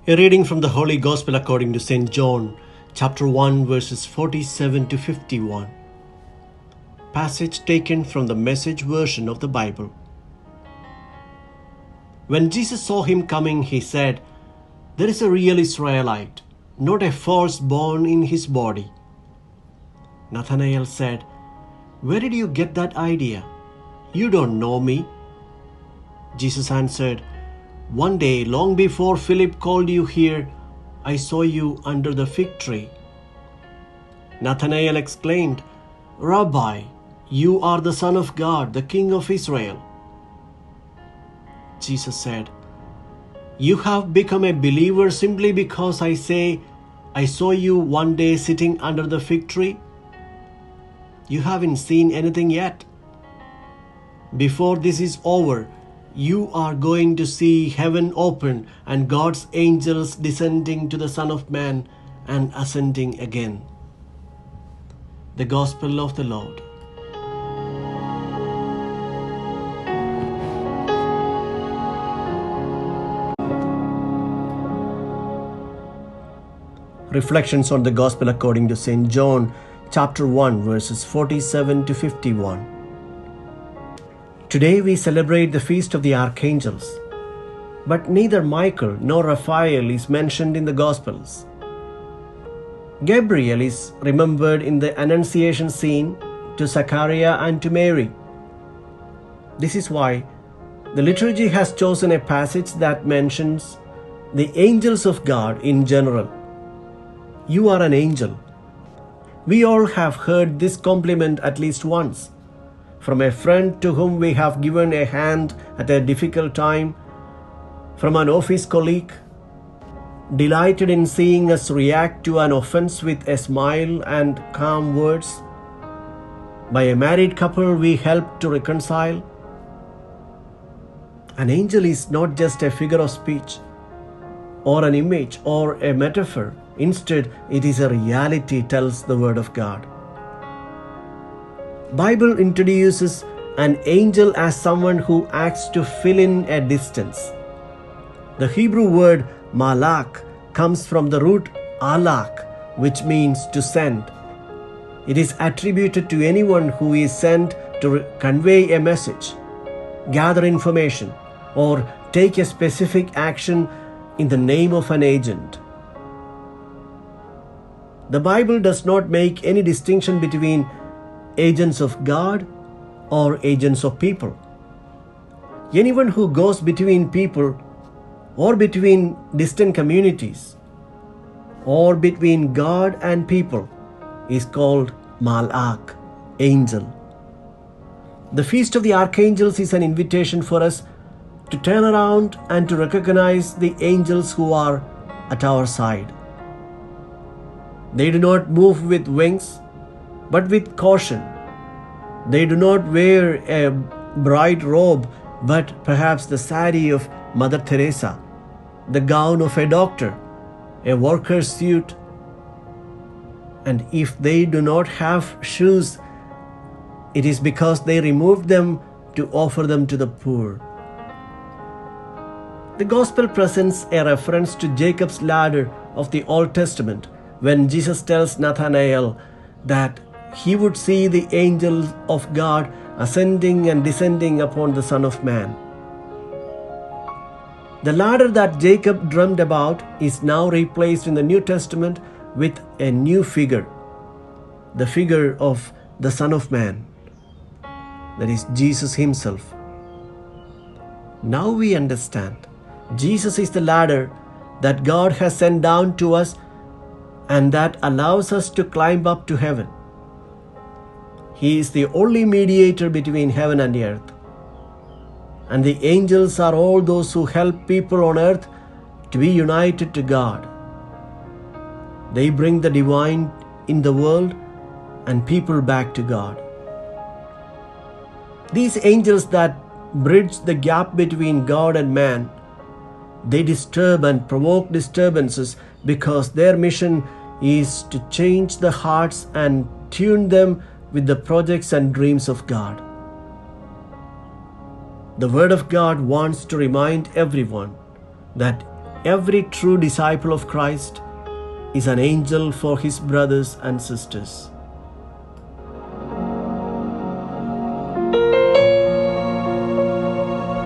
A reading from the Holy Gospel according to St. John, chapter 1, verses 47 to 51. Passage taken from the Message version of the Bible. When Jesus saw him coming, he said, "There is a real Israelite, not a false born in his body." Nathanael said, "Where did you get that idea? You don't know me." Jesus answered, "One day, long before Philip called you here, I saw you under the fig tree." Nathanael exclaimed, "Rabbi, you are the Son of God, the King of Israel." Jesus said, "You have become a believer simply because I say, I saw you one day sitting under the fig tree? You haven't seen anything yet. Before this is over, you are going to see heaven open and God's angels descending to the Son of Man and ascending again." The Gospel of the Lord. Reflections on the Gospel according to St. John, chapter 1, verses 47 to 51. Today we celebrate the feast of the Archangels, but neither Michael nor Raphael is mentioned in the Gospels. Gabriel is remembered in the annunciation scene to Zechariah and to Mary. This is why the liturgy has chosen a passage that mentions the angels of God in general. You are an angel. We all have heard this compliment at least once, from a friend to whom we have given a hand at a difficult time, from an office colleague, delighted in seeing us react to an offense with a smile and calm words, by a married couple we help to reconcile. An angel is not just a figure of speech, or an image, or a metaphor. Instead, it is a reality, tells the Word of God. Bible introduces an angel as someone who acts to fill in a distance. The Hebrew word malak comes from the root alak, which means to send. It is attributed to anyone who is sent to convey a message, gather information, or take a specific action in the name of an agent. The Bible does not make any distinction between agents of God or agents of people. Anyone who goes between people or between distant communities or between God and people is called malak, angel. The Feast of the Archangels is an invitation for us to turn around and to recognize the angels who are at our side. They do not move with wings, but with caution. They do not wear a bright robe, but perhaps the sari of Mother Teresa, the gown of a doctor, a worker's suit. And if they do not have shoes, it is because they removed them to offer them to the poor. The Gospel presents a reference to Jacob's ladder of the Old Testament, when Jesus tells Nathanael that he would see the angels of God ascending and descending upon the Son of Man. The ladder that Jacob dreamed about is now replaced in the New Testament with a new figure, the figure of the Son of Man, that is Jesus himself. Now we understand. Jesus is the ladder that God has sent down to us and that allows us to climb up to heaven. He is the only mediator between heaven and earth. And the angels are all those who help people on earth to be united to God. They bring the divine in the world and people back to God. These angels that bridge the gap between God and man, they disturb and provoke disturbances because their mission is to change the hearts and tune them with the projects and dreams of God. The Word of God wants to remind everyone that Every true disciple of Christ is an angel for his brothers and sisters.